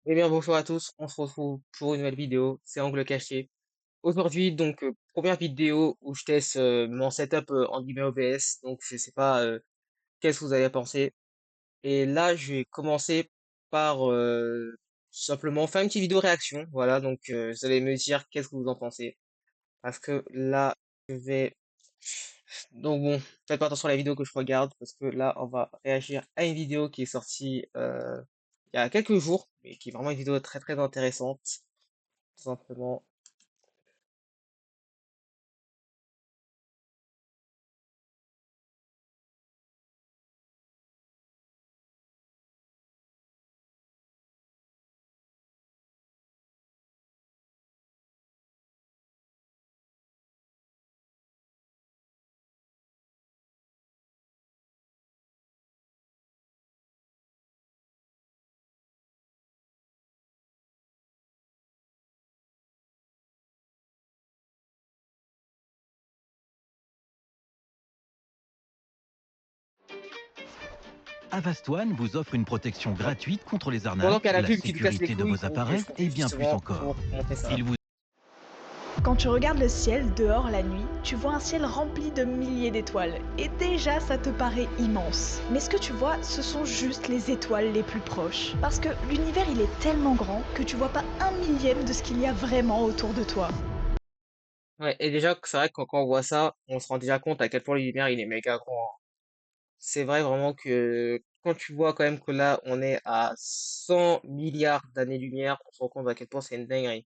Eh bien, bonjour à tous, on se retrouve pour une nouvelle vidéo, c'est Angle Caché. Aujourd'hui, donc, première vidéo où je teste mon setup en guillemets OBS, donc je sais pas qu'est-ce que vous avez pensé. Et là, je vais commencer par simplement faire une petite vidéo réaction, voilà, donc vous allez me dire qu'est-ce que vous en pensez. Parce que là, je vais... Donc bon, faites pas attention à la vidéo que je regarde, parce que là, on va réagir à une vidéo qui est sortie il y a quelques jours, mais qui est vraiment une vidéo très très intéressante, tout simplement. Avast One vous offre une protection Hop. gratuite contre les Pendant qu'il y arnaques, a la la pub qui nous casse les sécurité de couilles, vos donc appareils je et profite bien plus justement encore. pour montrer ça. Il vous Quand tu regardes le ciel dehors la nuit, tu vois un ciel rempli de milliers d'étoiles. Et déjà, ça te paraît immense. Mais ce que tu vois, ce sont juste les étoiles les plus proches. Parce que l'univers, il est tellement grand que tu vois pas un millième de ce qu'il y a vraiment autour de toi. Ouais, et déjà, c'est vrai que quand on voit ça, on se rend déjà compte à quel point l'univers il est méga grand, hein. C'est vrai vraiment que quand tu vois quand même que là, on est à 100 milliards d'années-lumière, on se rend compte à quel point c'est une dinguerie.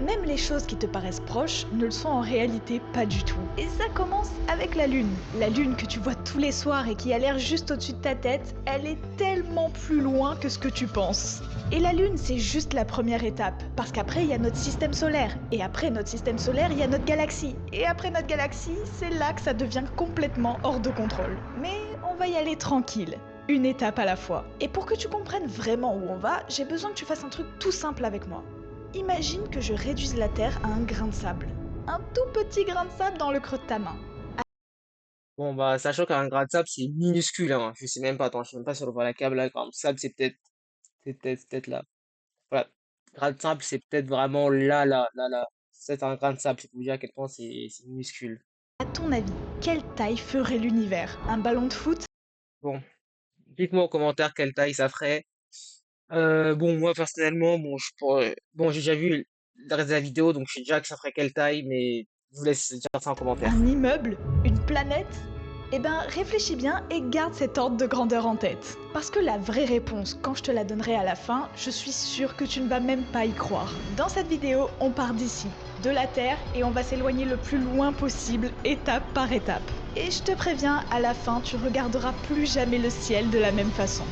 Même les choses qui te paraissent proches ne le sont en réalité pas du tout. Et ça commence avec la Lune. La Lune que tu vois tous les soirs et qui a l'air juste au-dessus de ta tête, elle est tellement plus loin que ce que tu penses. Et la Lune, c'est juste la première étape, parce qu'après, il y a notre système solaire. Et après notre système solaire, il y a notre galaxie. Et après notre galaxie, c'est là que ça devient complètement hors de contrôle. Mais on va y aller tranquille. Une étape à la fois. Et pour que tu comprennes vraiment où on va, j'ai besoin que tu fasses un truc tout simple avec moi. Imagine que je réduise la Terre à un grain de sable. Un tout petit grain de sable dans le creux de ta main. Bon, bah, sachant qu'un grain de sable, c'est minuscule, hein. Je sais même pas, attends, je sais même pas si on voit la câble là, grain de sable, c'est peut-être là. Voilà. Grain de sable, c'est peut-être vraiment là. C'est un grain de sable, c'est pour vous dire à quel point c'est minuscule. À ton avis, quelle taille ferait l'univers? Un ballon de foot? Bon, dites-moi en commentaire quelle taille ça ferait. Bon, moi personnellement, bon, j'ai déjà vu le reste de la vidéo, donc je sais déjà que ça ferait quelle taille, mais je vous laisse dire ça en commentaire. Un immeuble? Une planète? Eh ben, réfléchis bien et garde cet ordre de grandeur en tête. Parce que la vraie réponse, quand je te la donnerai à la fin, je suis sûre que tu ne vas même pas y croire. Dans cette vidéo, on part d'ici, de la Terre, et on va s'éloigner le plus loin possible, étape par étape. Et je te préviens, à la fin, tu regarderas plus jamais le ciel de la même façon.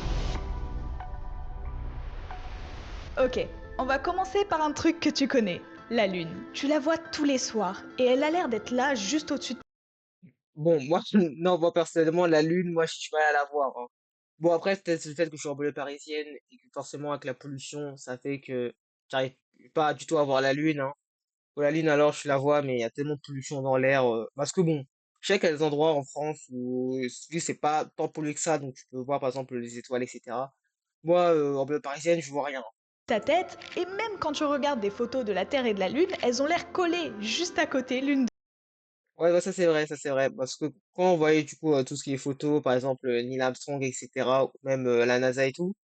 Ok, on va commencer par un truc que tu connais, la Lune. Tu la vois tous les soirs, et elle a l'air d'être là juste au-dessus de... Bon, moi, non, moi personnellement, la Lune, moi, je suis pas à la voir, hein. Bon, après, c'est peut-être le fait que je suis en banlieue parisienne et que forcément, avec la pollution, ça fait que j'arrive pas du tout à voir la Lune, hein. Pour la Lune, alors, je la vois, mais il y a tellement de pollution dans l'air. Parce que bon, je sais qu'il y a des endroits en France où vu que c'est pas tant pollué que ça, donc tu peux voir par exemple les étoiles, etc. Moi, en banlieue parisienne, je vois rien. ta tête, et même quand tu regardes des photos de la Terre et de la Lune, elles ont l'air collées juste à côté l'une de... Ouais, bah, ça c'est vrai. Parce que quand on voyait du coup tout ce qui est photo, par exemple Neil Armstrong, etc., ou même la NASA et tout,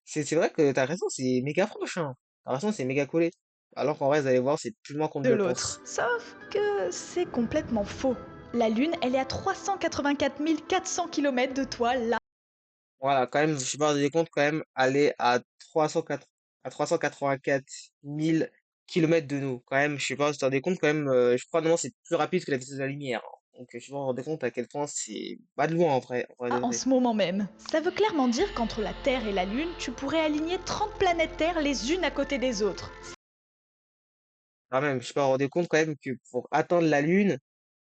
c'est vrai que t'as raison, c'est méga proche, hein. T'as raison, c'est méga collé. Alors qu'en vrai, vous allez voir, c'est plus loin qu'on ne de le l'autre. pense. Sauf que c'est complètement faux. La Lune, elle est à 384 400 km de toi, là. Voilà, quand même, je suis pas rendu compte quand même, aller à 304, à 384 000 kilomètres de nous. Quand même, je sais pas si tu te rendais compte quand même, je crois non, c'est plus rapide que la vitesse de la lumière, hein. Donc, je me rendais compte à quel point c'est pas de loin en vrai de En vrai. ce moment même. Ça veut clairement dire qu'entre la Terre et la Lune, tu pourrais aligner 30 planètes Terre les unes à côté des autres. Quand même, je me rendais compte quand même que pour atteindre la Lune,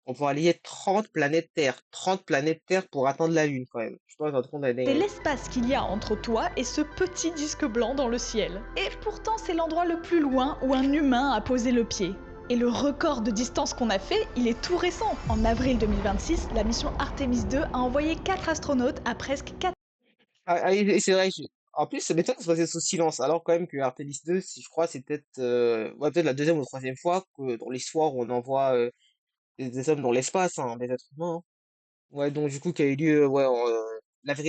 on pourrait allier 30 planètes Terre. 30 planètes Terre pour atteindre la Lune quand même. Je sais pas, je me rends compte de la C'est dinguerie. l'espace qu'il y a entre toi et ce petit disque blanc dans le ciel. Et pourtant, c'est l'endroit le plus loin où un humain a posé le pied. Et le record de distance qu'on a fait, il est tout récent. En avril 2026, la mission Artemis 2 a envoyé 4 astronautes à presque 4... Ah, et c'est vrai, En plus, ça m'étonne de se passer sous silence, alors quand même que Artemis 2, si je crois, c'est peut-être ouais, peut-être la deuxième ou troisième fois que dans l'histoire on envoie des hommes dans l'espace, hein, des êtres humains, hein. Ouais, donc du coup, qui a eu lieu ouais,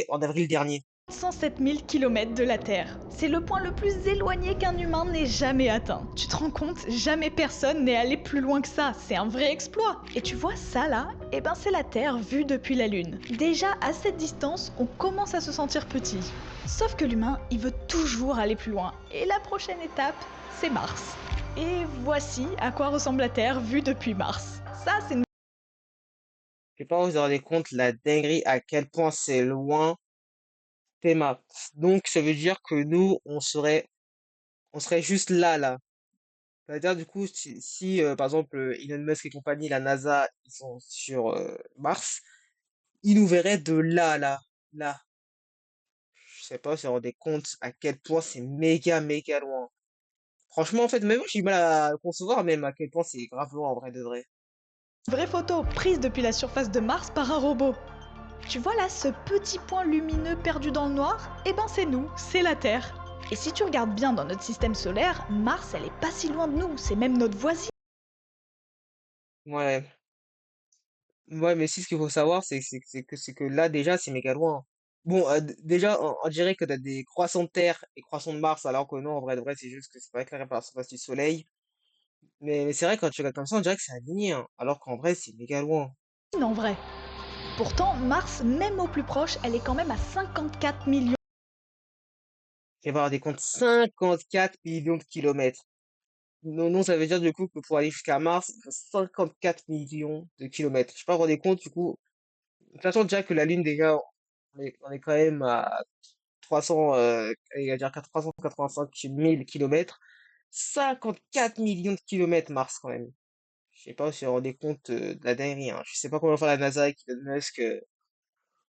en avril dernier. 107 000 km de la Terre. C'est le point le plus éloigné qu'un humain n'ait jamais atteint. Tu te rends compte, jamais personne n'est allé plus loin que ça. C'est un vrai exploit. Et tu vois ça là? Eh ben c'est la Terre vue depuis la Lune. Déjà à cette distance, on commence à se sentir petit. Sauf que l'humain, il veut toujours aller plus loin. Et la prochaine étape, c'est Mars. Et voici à quoi ressemble la Terre vue depuis Mars. Ça, c'est une... Je sais pas, vous vous rendez compte la dinguerie à quel point c'est loin, Théma. Donc ça veut dire que nous, on serait juste là, là. C'est-à-dire, du coup, si par exemple, Elon Musk et compagnie, la NASA, ils sont sur Mars, ils nous verraient de là, là, là. Je sais pas si vous vous rendez compte à quel point c'est méga, méga loin. Franchement, en fait, même moi, j'ai du mal à concevoir même à quel point c'est grave loin, en vrai de vrai. vraie photo prise depuis la surface de Mars par un robot. Tu vois là ce petit point lumineux perdu dans le noir? Eh ben c'est nous, c'est la Terre. Et si tu regardes bien dans notre système solaire, Mars elle est pas si loin de nous, c'est même notre voisine. Ouais. Ouais, mais si ce qu'il faut savoir, c'est que là, déjà, c'est méga loin. Bon, déjà, on dirait que t'as des croissants de Terre et croissants de Mars, alors que non, en vrai, de vrai, c'est juste que c'est pas éclairé par la surface du Soleil. Mais c'est vrai, quand tu regardes comme ça, on dirait que c'est aligné, hein, alors qu'en vrai, c'est méga loin. En vrai. Pourtant, Mars, même au plus proche, elle est quand même à 54 millions. Tu vas avoir des comptes 54 millions de kilomètres. Non, non, ça veut dire du coup que pour aller jusqu'à Mars, il faut 54 millions de kilomètres. Je sais pas, vous vous rendez compte, du coup, de toute façon, déjà que la Lune, déjà, on est quand même à 300, allez, on va dire 385 000 kilomètres. 54 millions de kilomètres Mars, quand même. Je sais pas si vous vous rendez compte de la dinguerie, hein. Je sais pas comment va faire la NASA avec Elon Musk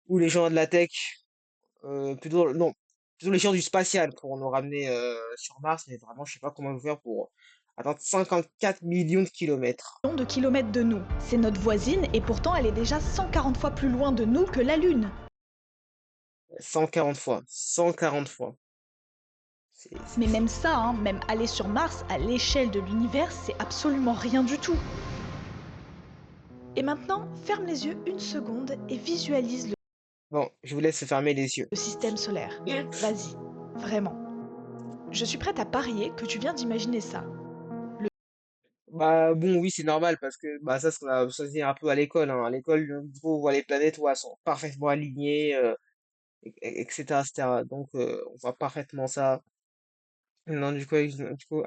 ou les gens de la tech. Plutôt, non, plutôt les gens du spatial pour nous ramener sur Mars, mais vraiment, je sais pas comment faire pour atteindre 54 millions de kilomètres. De kilomètres de nous. C'est notre voisine et pourtant elle est déjà 140 fois plus loin de nous que la Lune. 140 fois. 140 fois. C'est Mais fou. même ça, hein, même aller sur Mars à l'échelle de l'univers, c'est absolument rien du tout. Et maintenant, ferme les yeux une seconde et visualise Bon, je vous laisse fermer les yeux. le système solaire. Vas-y, vraiment. Je suis prête à parier que tu viens d'imaginer ça. Bah bon, oui, c'est normal parce que bah ça, ça se dit un peu à l'école, hein. À l'école, du coup, on voit les planètes, ouais, elles sont parfaitement alignées, etc., etc. Donc, on voit parfaitement ça. Non, du coup,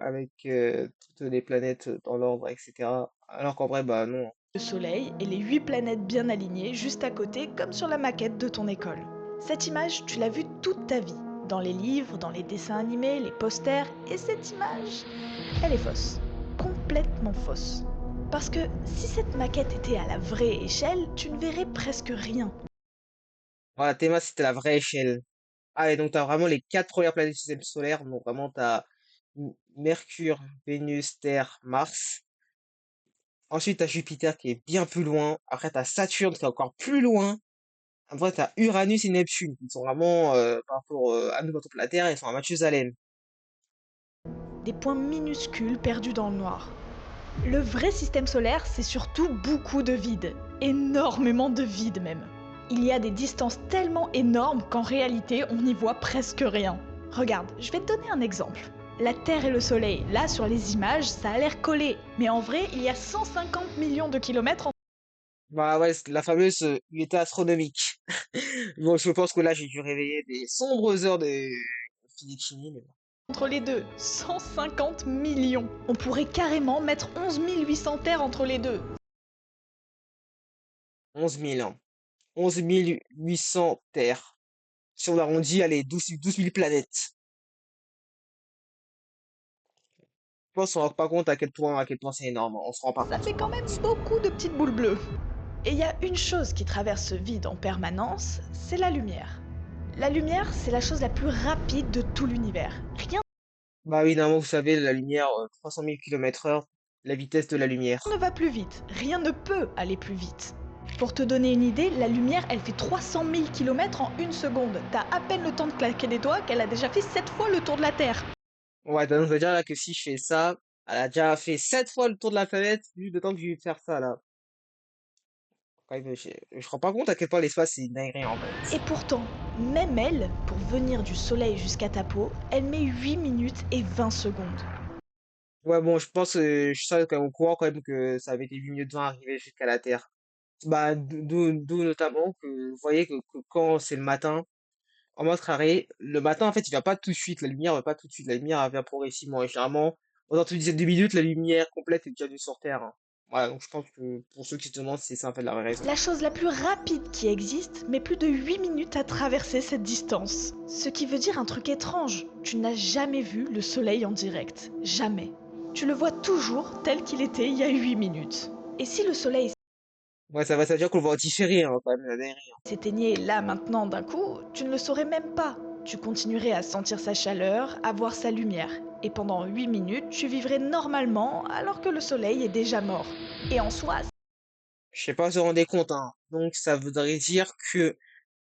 avec toutes les planètes dans l'ordre, etc. Alors qu'en vrai, bah non. Le Soleil et les 8 planètes bien alignées juste à côté comme sur la maquette de ton école. Cette image, tu l'as vue toute ta vie. Dans les livres, dans les dessins animés, les posters. Et cette image, elle est fausse. Complètement fausse. Parce que si cette maquette était à la vraie échelle, tu ne verrais presque rien. Voilà, Théma, c'était la vraie échelle. Ah, et donc t'as vraiment les quatre premières planètes du système solaire. Donc vraiment, t'as Mercure, Vénus, Terre, Mars. Ensuite, t'as Jupiter qui est bien plus loin. Après, t'as Saturne qui est encore plus loin. Après, t'as Uranus et Neptune qui sont vraiment, par rapport à nous, quand on la Terre, ils sont à Mathusalem. Des points minuscules perdus dans le noir. Le vrai système solaire, c'est surtout beaucoup de vide. Énormément de vide même. Il y a des distances tellement énormes qu'en réalité, on n'y voit presque rien. Regarde, je vais te donner un exemple. La Terre et le Soleil, là sur les images, ça a l'air collé. Mais en vrai, il y a 150 millions de kilomètres Bah ouais, c'est la fameuse unité astronomique. Bon, je pense que là, j'ai dû réveiller des sombres heures de physique-chimie, mais bon. entre les deux. 150 millions. On pourrait carrément mettre 11 800 terres entre les deux. 11 000 ans. 11 800 terres. Si on arrondit, allez, 12 000 planètes. Je pense qu'on se rend pas compte à quel point c'est énorme. On se rend pas Ça compte. fait quand même beaucoup de petites boules bleues. Et il y a une chose qui traverse ce vide en permanence, c'est la lumière. La lumière, c'est la chose la plus rapide de tout l'univers. Rien Bah oui, normalement, vous savez, la lumière, 300 000 km/h, la vitesse de la lumière. ne va plus vite, rien ne peut aller plus vite. Pour te donner une idée, la lumière, elle fait 300 000 km en une seconde. T'as à peine le temps de claquer des doigts qu'elle a déjà fait 7 fois le tour de la Terre. Ouais, donc ça veut dire là que si je fais ça, elle a déjà fait 7 fois le tour de la planète, vu le temps que j'ai eu de faire ça là. Quand même, je me rends pas compte à quel point l'espace c'est une dinguerie en fait. Et pourtant, même elle, pour venir du soleil jusqu'à ta peau, elle met 8 minutes et 20 secondes. Ouais, bon, je pense, je suis quand même au courant quand même que ça avait été 8 minutes 20 arriver jusqu'à la Terre. Bah, d'où notamment que vous voyez que quand c'est le matin, en mode carré, le matin en fait il vient pas tout de suite, la lumière va pas tout de suite, la lumière elle vient progressivement. Et généralement, dans une dizaine de minutes, la lumière complète est déjà venue sur Terre, hein. Voilà, donc je pense que pour ceux qui se demandent, c'est ça en fait la vraie raison. La chose la plus rapide qui existe met plus de 8 minutes à traverser cette distance. Ce qui veut dire un truc étrange. Tu n'as jamais vu le soleil en direct. Jamais. Tu le vois toujours tel qu'il était il y a 8 minutes. Et si le soleil Ouais, ça veut dire qu'on le voit en différé, hein, quand même, la dinguerie, hein. s'éteignait là maintenant d'un coup, tu ne le saurais même pas. Tu continuerais à sentir sa chaleur, à voir sa lumière. Et pendant 8 minutes, tu vivrais normalement alors que le soleil est déjà mort. Et en soi, Je sais pas si vous vous rendez compte, hein. Donc ça voudrait dire que,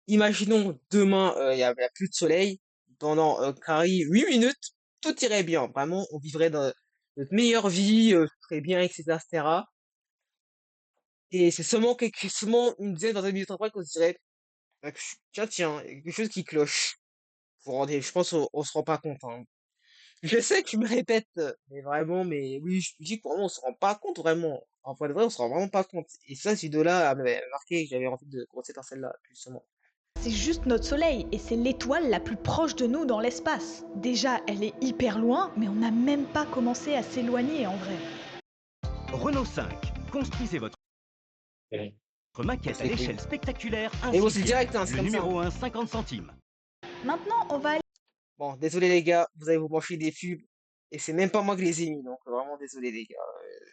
imaginons demain, y a plus de soleil, pendant carré 8 minutes, tout irait bien. Vraiment, on vivrait dans notre meilleure vie, tout serait bien, etc., etc. Et c'est seulement une dizaine, dans une minute après qu'on se dirait, bah, tiens, il y a quelque chose qui cloche. Je pense on se rend pas compte, hein. Je sais que je me répète, mais vraiment, mais oui, je me dis que vraiment on se rend pas compte vraiment. En vrai de vrai, on se rend vraiment pas compte. Et ça, cette vidéo-là m'avait marqué, que j'avais envie de commencer par celle-là, justement. c'est juste notre soleil et c'est l'étoile la plus proche de nous dans l'espace. Déjà, elle est hyper loin, mais on n'a même pas commencé à s'éloigner en vrai. Renault 5. Construisez votre Ouais. maquette à C'est cool. l'échelle spectaculaire Et bon, ainsi c'est fière. direct, hein, c'est Le comme ça, hein. numéro 1, 50 centimes. Maintenant, on va aller Bon, désolé les gars, vous allez vous manger des pubs. Et c'est même pas moi qui les ai mis, donc vraiment désolé les gars.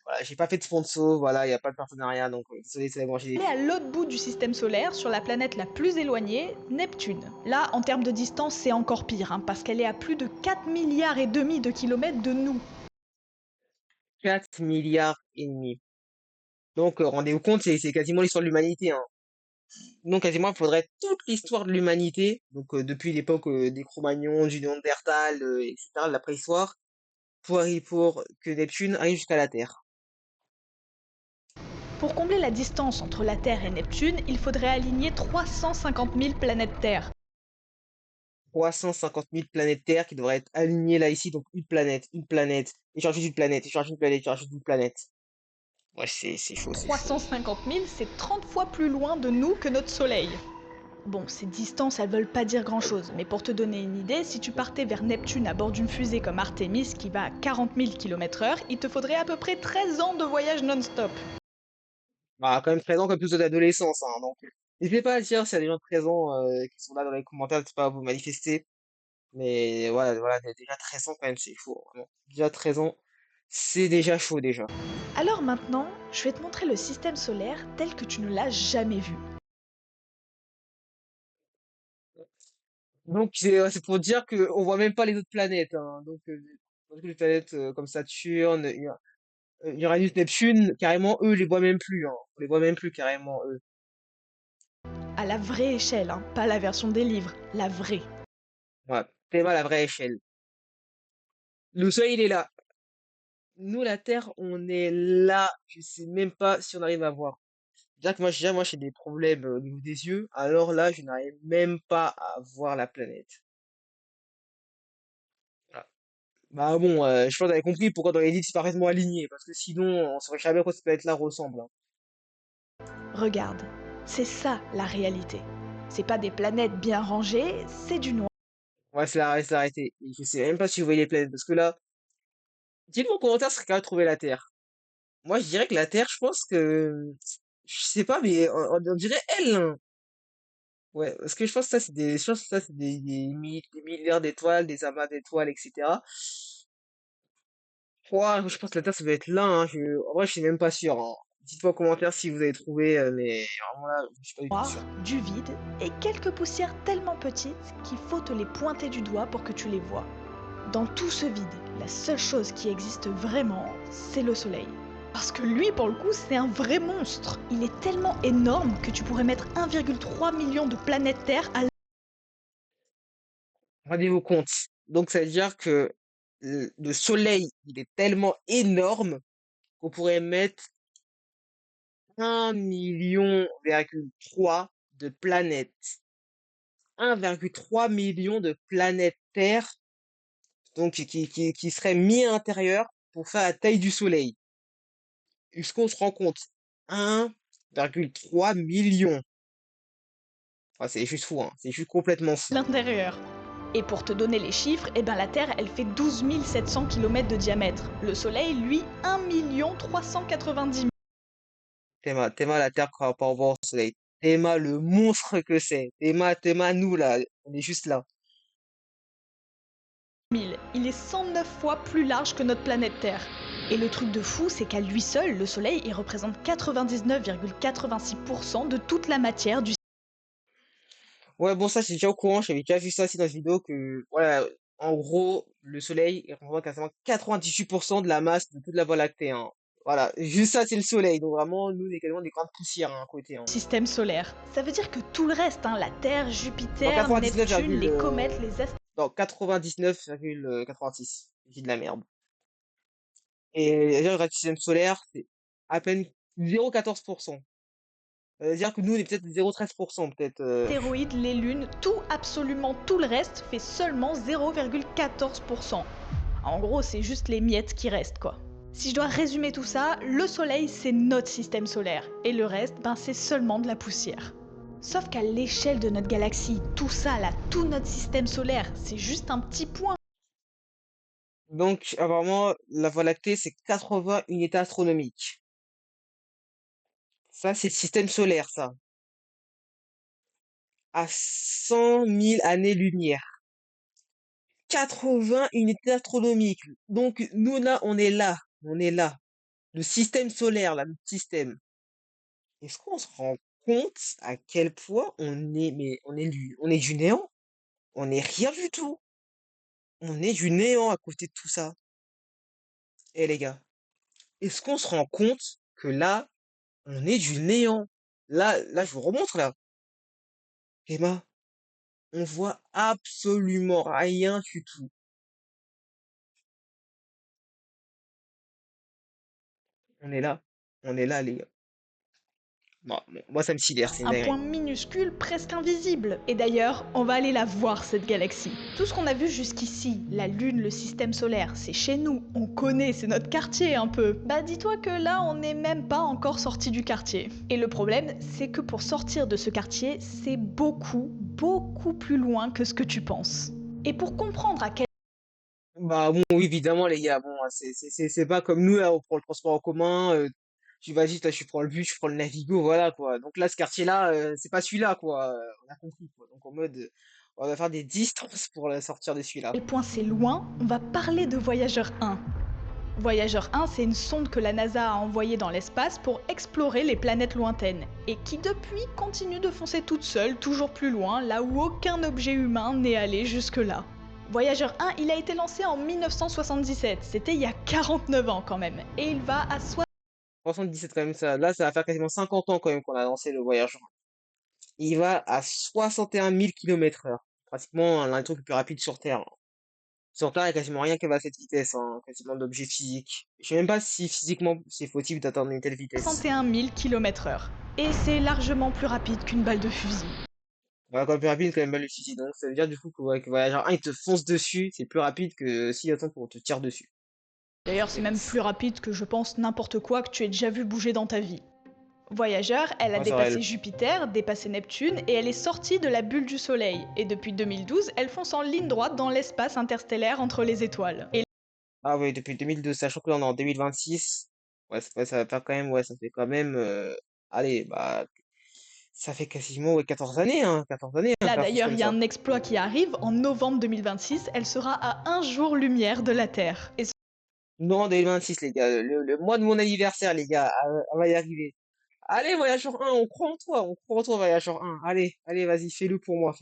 Voilà, j'ai pas fait de sponsor, voilà, y a pas de partenariat, donc désolé si vous allez manger des à pubs. l'autre bout du système solaire, sur la planète la plus éloignée, Neptune. Là, en termes de distance, c'est encore pire, hein, parce qu'elle est à plus de 4 milliards et demi de kilomètres de nous. 4 milliards et demi. Donc rendez-vous compte, c'est quasiment l'histoire de l'humanité, hein. Donc quasiment, il faudrait toute l'histoire de l'humanité, donc depuis l'époque des Cro-Magnons, du Néandertal, etc., de la préhistoire, pour que Neptune arrive jusqu'à la Terre. Pour combler la distance entre la Terre et Neptune, il faudrait aligner 350 000 planètes Terre. 350 000 planètes Terre qui devraient être alignées là ici, donc une planète, échanger une planète, échanger une planète, échanger une planète. Ouais, c'est chaud, c'est chaud. 350 000, c'est 30 fois plus loin de nous que notre Soleil. Bon, ces distances, elles veulent pas dire grand-chose, mais pour te donner une idée, si tu partais vers Neptune à bord d'une fusée comme Artemis qui va à 40 000 km/h, il te faudrait à peu près 13 ans de voyage non-stop. Bah, quand même présent comme plus d'adolescence, hein, donc n'hésitez pas à dire s'il y a des gens de présents qui sont là dans les commentaires, n'hésitez pas à vous manifester. Mais voilà, déjà 13 ans quand même, c'est chaud, vraiment. Déjà 13 ans, c'est déjà chaud déjà. Alors maintenant, je vais te montrer le système solaire tel que tu ne l'as jamais vu. Donc c'est pour dire que on voit même pas les autres planètes, hein. Donc parce que les planètes comme Saturne, Uranus, Neptune, carrément eux, les voit même plus, hein. On les voit même plus carrément eux. À la vraie échelle, hein, pas la version des livres, la vraie. Ouais, c'est pas la vraie échelle. Le Soleil, il est là. Nous, la Terre, on est là. Je sais même pas si on arrive à voir. Déjà que moi j'ai des problèmes au niveau des yeux. Alors là, je n'arrive même pas à voir la planète. Voilà. Bah bon, je pense que vous avez compris pourquoi dans les livres c'est parfaitement aligné. Parce que sinon, on saurait jamais à quoi cette planète-là ressemble, hein. Regarde, c'est ça la réalité. C'est pas des planètes bien rangées, c'est du noir. Ouais, c'est arrêté. Et je sais même pas si vous voyez les planètes. Parce que là, dites-moi en commentaire si vous avez trouvé la Terre. Moi, je dirais que la Terre, je pense que... Je sais pas, mais on dirait elle, hein. Ouais, parce que je pense que ça, c'est je pense que ça, c'est des milliards d'étoiles, des amas d'étoiles, etc. Ouais, je pense que la Terre, ça doit être là, hein. En vrai, je suis même pas sûr, hein. Dites-moi en commentaire si vous avez trouvé, mais vraiment là, je suis pas du tout sûr. Du vide et quelques poussières tellement petites qu'il faut te les pointer du doigt pour que tu les vois. Dans tout ce vide, la seule chose qui existe vraiment, c'est le soleil. Parce que lui, pour le coup, c'est un vrai monstre. Il est tellement énorme que tu pourrais mettre 1,3 million de planètes Terre à Rendez-vous compte. Donc ça veut dire que le soleil, il est tellement énorme qu'on pourrait mettre 1,3 million de planètes. 1,3 million de planètes Terre, donc qui seraient mis à l'intérieur pour faire la taille du soleil. Est-ce qu'on se rend compte? 1,3 million. Ah, c'est juste fou, hein. C'est juste complètement fou. l'intérieur. Et pour te donner les chiffres, eh ben la Terre, elle fait 12 700 km de diamètre. Le Soleil, lui, 1 390 000. Théma la Terre par rapport au soleil. Théma le monstre que c'est. Théma nous là. On est juste là. Il est 109 fois plus large que notre planète Terre. Et le truc de fou, c'est qu'à lui seul, le Soleil, il représente 99,86% de toute la matière du Ouais, bon, ça, c'est déjà au courant. J'avais déjà vu ça aussi dans une vidéo que, voilà, en gros, le soleil, il représente quasiment 98% de la masse de toute la Voie lactée, hein. Voilà. Juste ça, c'est le soleil. Donc vraiment, nous, on est quasiment des grandes poussières, hein, à côté, hein. système solaire. Ça veut dire que tout le reste, la Terre, Dans Jupiter, 99, Neptune, les comètes, les astéroïdes, dans 99,86. J'ai de la merde. Et d'ailleurs, le système solaire, c'est à peine 0,14%. Ça veut dire que nous, on est peut-être 0,13%, peut-être. les lunes, tout, absolument tout le reste fait seulement 0,14%. En gros, c'est juste les miettes qui restent, quoi. Si je dois résumer tout ça, le Soleil, c'est notre système solaire. Et le reste, c'est seulement de la poussière. Sauf qu'à l'échelle de notre galaxie, tout ça, là, tout notre système solaire, c'est juste un petit point. Donc, apparemment, la Voie lactée, c'est 80 unités astronomiques. Ça, c'est le système solaire, ça. À 100 000 années-lumière. 80 unités astronomiques. Donc, nous, là, on est là. On est là. Le système solaire, là, notre système. Est-ce qu'on se rend compte à quel point on est du néant? On est rien du tout. On est du néant à côté de tout ça. Eh, les gars, est-ce qu'on se rend compte que là, on est du néant? Là, je vous remontre, là. Emma, on voit absolument rien du tout. On est là. On est là, les gars. Bon, moi, ça me sidère, c'est une Un dinguerie. point minuscule, presque invisible. Et d'ailleurs, on va aller la voir, cette galaxie. Tout ce qu'on a vu jusqu'ici, la Lune, le système solaire, c'est chez nous. On connaît, c'est notre quartier un peu. Bah dis-toi que là, on n'est même pas encore sorti du quartier. Et le problème, c'est que pour sortir de ce quartier, c'est beaucoup, beaucoup plus loin que ce que tu penses. Et pour comprendre à quel Bah bon, oui, évidemment, les gars, bon, c'est pas comme nous, là, on prend le transport en commun, tu vas vite, là, tu prends le bus, tu prends le Navigo, voilà, quoi. Donc là, ce quartier-là, c'est pas celui-là, quoi. On a compris, quoi. Donc en mode, on va faire des distances pour sortir de celui-là. point c'est loin, on va parler de Voyageur 1. Voyageur 1, c'est une sonde que la NASA a envoyée dans l'espace pour explorer les planètes lointaines, et qui depuis continue de foncer toute seule, toujours plus loin, là où aucun objet humain n'est allé jusque-là. Voyageur 1, il a été lancé en 1977, c'était il y a 49 ans quand même, et il va à 77 quand même, ça. Là, ça va faire quasiment 50 ans quand même qu'on a lancé le voyage. Il va à 61 000 km/h. Pratiquement l'un des trucs les plus rapides sur Terre. Sur Terre, il n'y a quasiment rien qui va à cette vitesse, hein. Quasiment d'objets physiques. Je sais même pas si physiquement c'est possible d'atteindre une telle vitesse. 61 000 km/h. Et c'est largement plus rapide qu'une balle de fusil. Ouais, quand plus rapide, quand même mal le fusil. Donc ça veut dire du coup que Voyageur 1 il te fonce dessus, c'est plus rapide que s'il attend pour te tirer dessus. D'ailleurs, c'est même plus rapide que je pense n'importe quoi que tu aies déjà vu bouger dans ta vie. Voyageur, elle a Ouais, c'est vrai. dépassé Jupiter, dépassé Neptune et elle est sortie de la bulle du Soleil. Et depuis 2012, elle fonce en ligne droite dans l'espace interstellaire entre les étoiles. Et Ah oui, depuis 2002, sachant que là on est en 2026. Ouais, ça va faire quand même, ouais, ça fait quand même, allez, bah, ça fait quasiment ouais, 14 années, hein, 14 années, là faire quelque chose d'ailleurs, comme il y a ça. un exploit qui arrive. En novembre 2026, elle sera à un jour-lumière de la Terre. Et Non, 2026, les gars, le mois de mon anniversaire, les gars, on va y arriver. Allez, Voyageur 1, on croit en toi, Voyageur 1. Allez, vas-y, fais-le pour moi.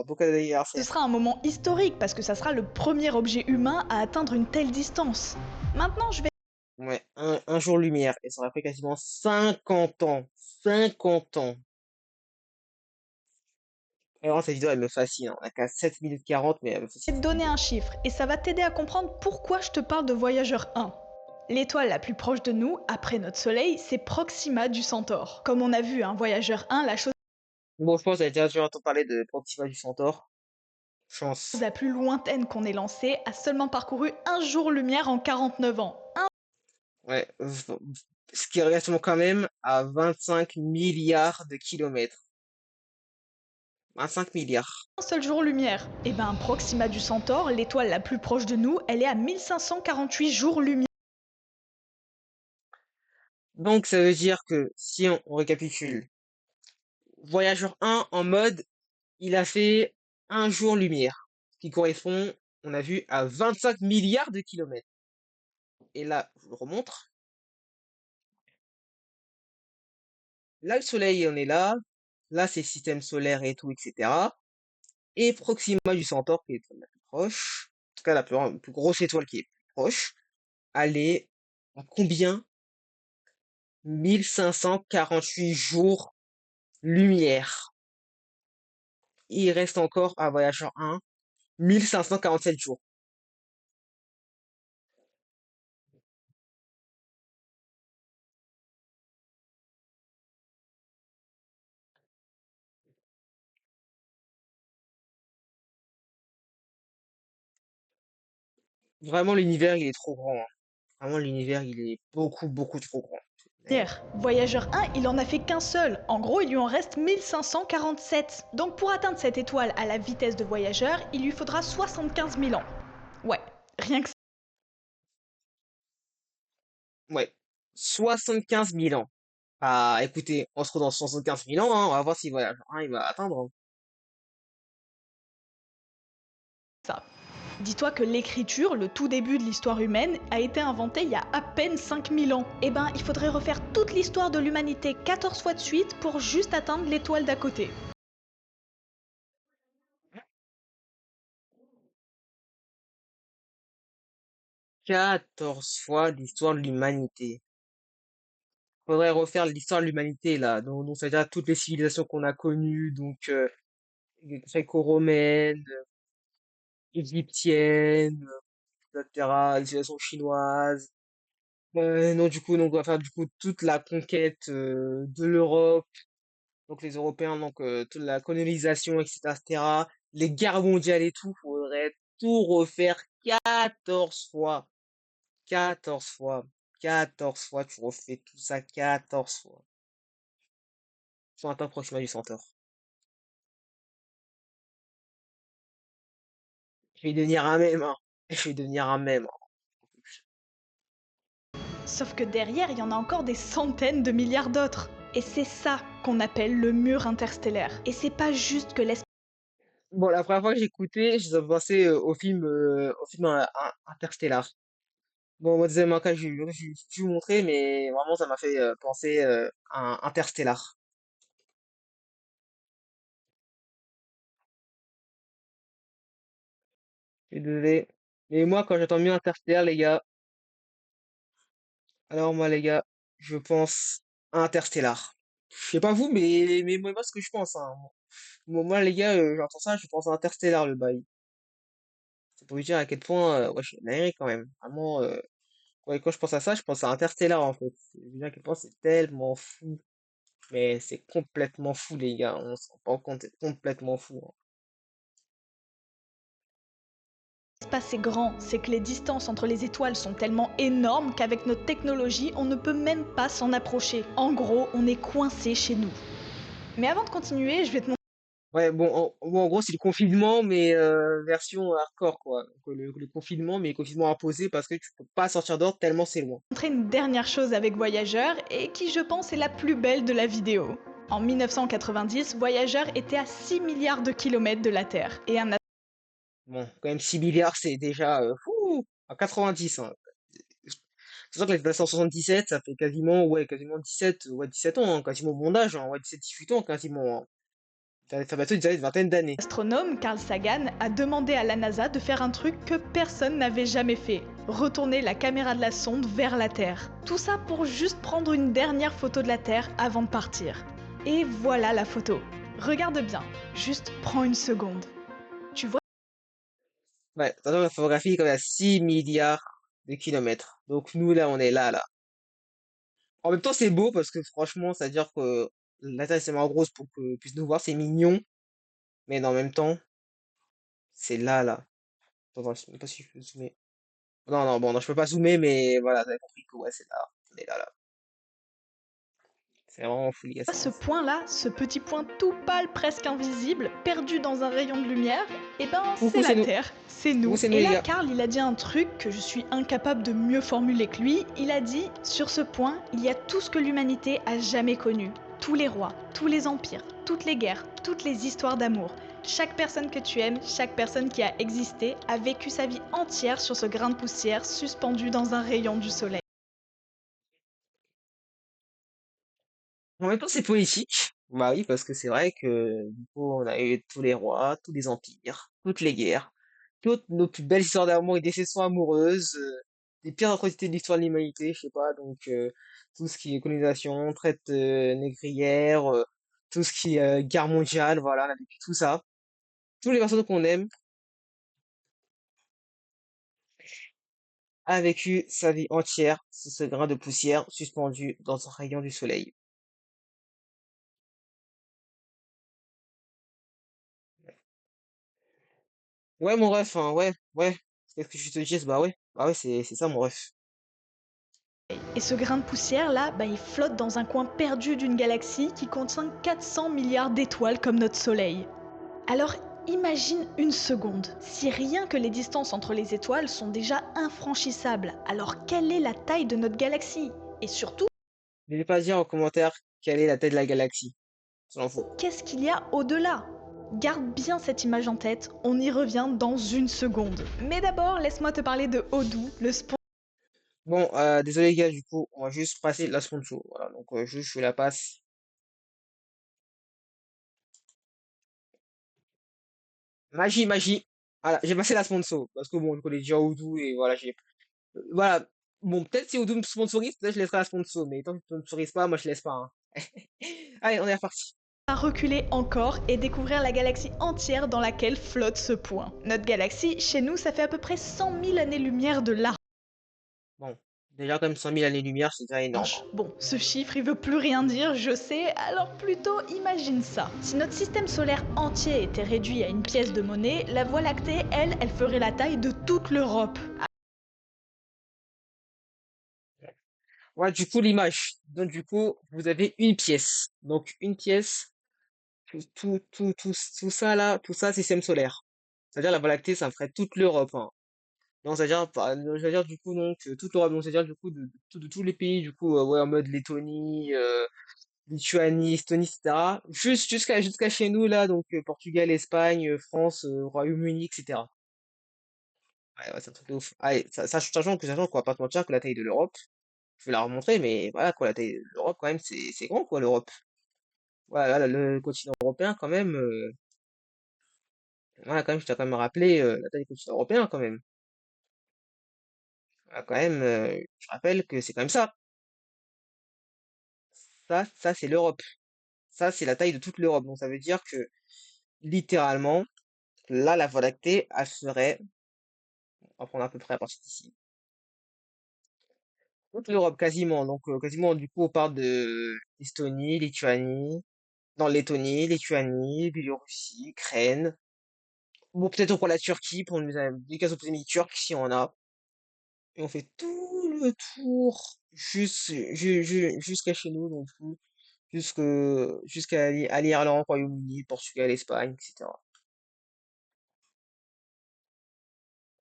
Beau cadeau ce d'anniversaire. sera un moment historique parce que ça sera le premier objet humain à atteindre une telle distance. Maintenant, je vais Ouais, un jour-lumière. Et ça aurait pris quasiment 50 ans. 50 ans. Vraiment, cette vidéo, elle me fascine, hein. On a qu'à 7 minutes 40, mais elle me Je fascine vais te cette donner vidéo. un chiffre et ça va t'aider à comprendre pourquoi je te parle de Voyageur 1. L'étoile la plus proche de nous, après notre Soleil, c'est Proxima du Centaure. Comme on a vu, hein, Voyageur 1, la chose Bon, je pense que j'avais déjà entendu parler de Proxima du Centaure. Chance. la plus lointaine qu'on ait lancée a seulement parcouru un jour-lumière en 49 ans. Ouais. Ce qui reste quand même à 25 milliards de kilomètres. 25 milliards. Un seul jour-lumière. Et ben Proxima du Centaure, l'étoile la plus proche de nous, elle est à 1548 jours-lumière. Donc, ça veut dire que si on récapitule, Voyageur 1 en mode, il a fait un jour-lumière, ce qui correspond, on a vu, à 25 milliards de kilomètres. Et là, je vous le remontre. Là, le Soleil, on est là. Là, c'est le système solaire et tout, etc. Et Proxima du Centaure, qui est la plus proche, en tout cas la plus grosse étoile qui est plus proche, elle est à combien? 1548 jours-lumière. Il reste encore à Voyageur 1, 1547 jours. Vraiment, l'univers, il est trop grand, hein. Vraiment, l'univers, il est beaucoup, beaucoup trop grand. Mais Voyageur 1, il en a fait qu'un seul. En gros, il lui en reste 1547. Donc pour atteindre cette étoile à la vitesse de Voyageur, il lui faudra 75 000 ans. Ouais, rien que ça. ouais, 75 000 ans. Ah, écoutez, on se retrouve dans 75 000 ans, hein, on va voir si Voyageur 1, il va atteindre, hein. Dis-toi que l'écriture, le tout début de l'histoire humaine, a été inventée il y a à peine 5000 ans. Eh ben, il faudrait refaire toute l'histoire de l'humanité 14 fois de suite pour juste atteindre l'étoile d'à côté. 14 fois l'histoire de l'humanité. Faudrait refaire l'histoire de l'humanité, là. Donc, c'est-à-dire toutes les civilisations qu'on a connues, donc, gréco-romaines, égyptiennes, etc., les civilisations chinoises. Non, du coup, donc, on va faire, du coup, toute la conquête, de l'Europe, donc les Européens, donc, toute la colonisation, etc., etc., les guerres mondiales et tout, faudrait tout refaire 14 fois. 14 fois. 14 fois, tu refais tout ça 14 fois. Sur un temps Proxima du Centaure. Je vais devenir un mème, hein. Je vais devenir un mème, hein. Sauf que derrière, il y en a encore des centaines de milliards d'autres. Et c'est ça qu'on appelle le mur interstellaire. Et c'est pas juste que l'espace Bon, la première fois que j'ai écouté, je pensé au film Interstellar. Bon, moi, deuxième cas, j'ai dû vous montrer, mais vraiment, ça m'a fait penser à Interstellar. Je suis désolé. Mais moi, quand j'entends mieux Interstellar, les gars, alors moi, les gars, je pense à Interstellar. Je sais pas vous, mais moi, ce que je pense, hein. Moi, les gars, j'entends ça, je pense à Interstellar, le bail. C'est pour vous dire à quel point, ouais, je suis dingue quand même. Vraiment, ouais, quand je pense à ça, je pense à Interstellar, en fait. Je veux dire à quel point c'est tellement fou. Mais c'est complètement fou, les gars. On se rend pas compte, c'est complètement fou, hein. est grand, c'est que les distances entre les étoiles sont tellement énormes qu'avec notre technologie, on ne peut même pas s'en approcher. En gros, on est coincé chez nous. Mais avant de continuer, je vais te Ouais, en gros, c'est le confinement, mais version hardcore, quoi. Donc, le confinement, mais confinement imposé parce que tu peux pas sortir dehors tellement c'est loin. montrer une dernière chose avec Voyageur et qui je pense est la plus belle de la vidéo. En 1990, Voyageur était à 6 milliards de kilomètres de la Terre et un Bon, quand même 6 milliards, c'est déjà fou, à 90, hein. C'est sûr que la station 77, ça fait quasiment, ouais, quasiment 17, ouais, 17 ans, hein, quasiment mon âge, hein, ouais, 17, 18 ans, quasiment, hein. Ça fait bientôt une vingtaine d'années. L'astronome Carl Sagan a demandé à la NASA de faire un truc que personne n'avait jamais fait. Retourner la caméra de la sonde vers la Terre. Tout ça pour juste prendre une dernière photo de la Terre avant de partir. Et voilà la photo. Regarde bien, juste prends une seconde. Tu vois Ouais, attention, la photographie est quand même à 6 milliards de kilomètres. Donc nous, là, on est là. En même temps, c'est beau parce que franchement, ça veut dire que la Terre, c'est vraiment grosse pour que puisse nous voir, c'est mignon. Mais en même temps, c'est là. Attends, je sais même pas si je peux zoomer. Non, bon, non, je peux pas zoomer, mais voilà, vous avez compris que ouais, c'est là. On est là. C'est vraiment fou, les gars, ce point-là, ce petit point tout pâle, presque invisible, perdu dans un rayon de lumière, eh ben c'est Coucou, la c'est nous. Terre, c'est Coucou, nous. c'est nous, Et les là, gars. Carl, il a dit un truc que je suis incapable de mieux formuler que lui. Il a dit, sur ce point, il y a tout ce que l'humanité a jamais connu. Tous les rois, tous les empires, toutes les guerres, toutes les histoires d'amour. Chaque personne que tu aimes, chaque personne qui a existé, a vécu sa vie entière sur ce grain de poussière suspendu dans un rayon du soleil. En même temps, c'est poétique. Bah oui, parce que c'est vrai que du coup, on a eu tous les rois, tous les empires, toutes les guerres, toutes nos plus belles histoires d'amour et déceptions amoureuses, les pires atrocités de l'histoire de l'humanité, je sais pas, donc tout ce qui est colonisation, traite négrière, tout ce qui est guerre mondiale, voilà, on a vécu tout ça. Tous les personnes qu'on aime a vécu sa vie entière sous ce grain de poussière suspendu dans un rayon du soleil. Ouais, mon ref, hein, ouais. Qu'est-ce que je te dis? Bah ouais, c'est ça, mon ref. Et ce grain de poussière là, bah, il flotte dans un coin perdu d'une galaxie qui contient 400 milliards d'étoiles comme notre Soleil. Alors imagine une seconde, si rien que les distances entre les étoiles sont déjà infranchissables, alors quelle est la taille de notre galaxie? Et surtout, N'hésitez pas à dire en commentaire quelle est la tête de la galaxie, selon vous. qu'est-ce qu'il y a au-delà? Garde bien cette image en tête, on y revient dans une seconde. Mais d'abord, laisse-moi te parler de Odoo, le sponsor. Bon, désolé les gars, du coup, on va juste passer la sponsor. Voilà, donc juste je la passe. Magie. Voilà, j'ai passé la sponsor. Parce que bon, je connais déjà Odoo et voilà, voilà. Bon, peut-être si Odoo me sponsorise, peut-être je laisserai la sponsor, mais tant que tu ne sponsorises pas, moi je laisse pas, hein. Allez, on est reparti. À reculer encore et découvrir la galaxie entière dans laquelle flotte ce point. Notre galaxie, chez nous, ça fait à peu près 100 000 années-lumière de large. Bon, déjà comme 100 000 années-lumière, c'est déjà énorme, hein. Bon, ce chiffre, il veut plus rien dire, je sais, alors plutôt imagine ça. Si notre système solaire entier était réduit à une pièce de monnaie, la Voie lactée, elle ferait la taille de toute l'Europe. Ouais, du coup, l'image. Donc, du coup, vous avez une pièce. Donc, une pièce, tout ça là, tout ça, système solaire. C'est-à-dire la Voie lactée, ça ferait toute l'Europe, hein. Non, c'est-à-dire du coup, donc, toute l'Europe, donc, c'est-à-dire du coup, de tous les pays, du coup, ouais, en mode Lettonie, Lituanie, Estonie, etc. Jusqu'à chez nous, là, donc, Portugal, Espagne, France, Royaume-Uni, etc. Ouais, c'est un truc de ouf. Allez, sachant qu'on va pas se mentir que la taille de l'Europe, je vais la remontrer, mais voilà, quoi, la taille de l'Europe, quand même, c'est grand, quoi, l'Europe. Voilà, là, le continent européen, quand même, voilà, quand même, je t'ai quand même rappelé la taille du continent européen, quand même. Voilà, quand même, je rappelle que c'est quand même ça. Ça, c'est l'Europe. Ça, c'est la taille de toute l'Europe. Donc, ça veut dire que, littéralement, là, la Voie lactée, elle serait, on va prendre à peu près à partir d'ici, toute l'Europe, quasiment. Donc, quasiment, du coup, on parle de Estonie, Lituanie, non, Lettonie, Lituanie, Biélorussie, Ukraine. Bon, peut-être pour la Turquie, pour une des cas opposés turcs, si on a. Et on fait tout le tour jusqu'à chez nous, donc jusque, à l'Irlande, Royaume-Uni, Portugal, Espagne, etc.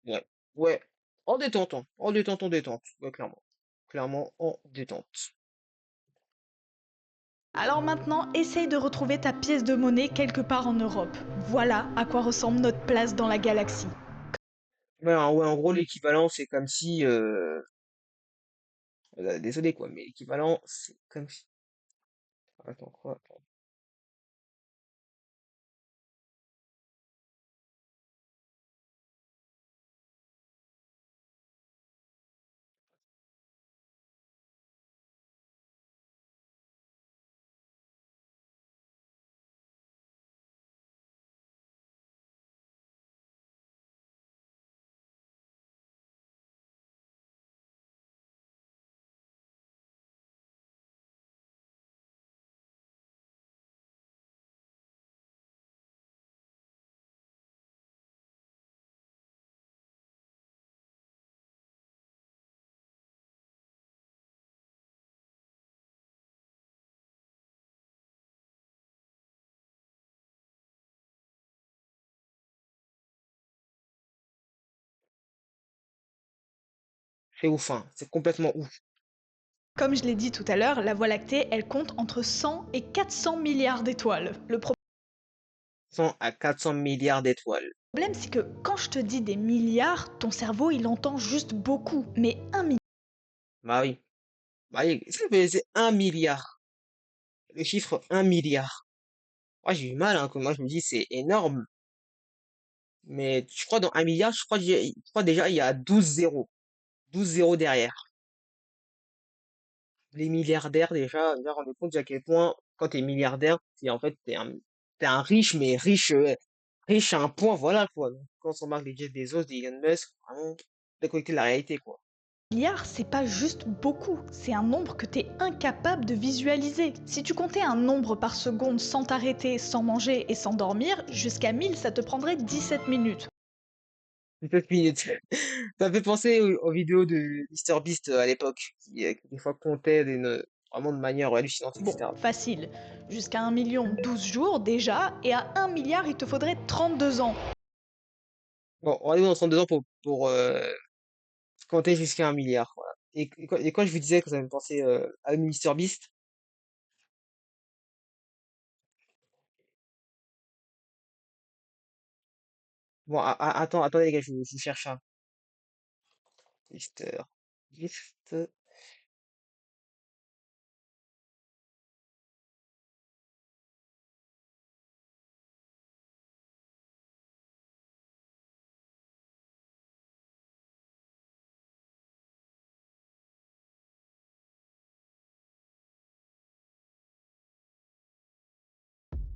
Ouais, ouais, en détente, hein. En détente, ouais, clairement. Clairement, en détente. Alors maintenant, essaye de retrouver ta pièce de monnaie quelque part en Europe. Voilà à quoi ressemble notre place dans la galaxie. Ouais, en gros, l'équivalent, c'est comme si, désolé, quoi, mais l'équivalent, c'est comme si, attends, quoi, attends. C'est ouf, hein, c'est complètement ouf. Comme je l'ai dit tout à l'heure, la Voie lactée, elle compte entre 100 et 400 milliards d'étoiles. Le 100 à 400 milliards d'étoiles. problème, c'est que quand je te dis des milliards, ton cerveau, il entend juste beaucoup. Mais un milliard, Bah oui, bah oui, c'est 1 milliard. Le chiffre 1 milliard. Moi, j'ai eu mal, hein, que moi, je me dis, c'est énorme. Mais je crois dans 1 milliard, je crois déjà, il y a 12 zéros. 12 zéros derrière. Les milliardaires, déjà, rends compte à quel point, quand t'es milliardaire, en fait, t'es un riche, mais riche, riche à un point, voilà, quoi. Donc, quand on remarque des Jeff Bezos, des Elon Musk, vraiment, déconnecté de la réalité, quoi. c'est pas juste beaucoup, c'est un nombre que t'es incapable de visualiser. Si tu comptais un nombre par seconde sans t'arrêter, sans manger et sans dormir, jusqu'à 1000, ça te prendrait 17 minutes. 17 minutes. Ça me fait penser aux vidéos de MrBeast à l'époque, qui des fois comptait vraiment de manière hallucinante, Bon, etc. facile. Jusqu'à 1 million, 12 jours déjà, et à 1 milliard, il te faudrait 32 ans. Bon, on va aller dans 32 ans pour compter jusqu'à 1 milliard. Voilà. Et quand je vous disais que ça me pensait à MrBeast, bon, attendez les gars, je cherche un. MrBeast.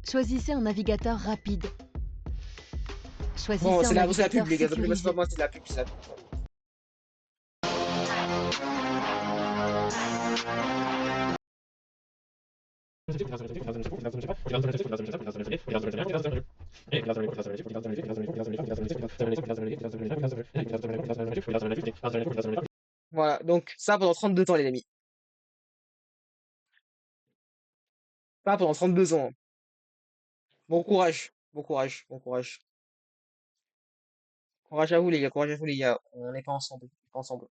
Choisissez un navigateur rapide. Bon, Choisissez un c'est la pub, navigateur les gars. C'est pas sécurisé. moi, c'est la pub, c'est la pub. Voilà, donc ça pendant 32 ans, les amis. Ça pendant 32 ans. Bon courage, bon courage, bon courage. Courage à vous, les gars, courage à vous, les gars. On n'est pas ensemble, on n'est pas ensemble.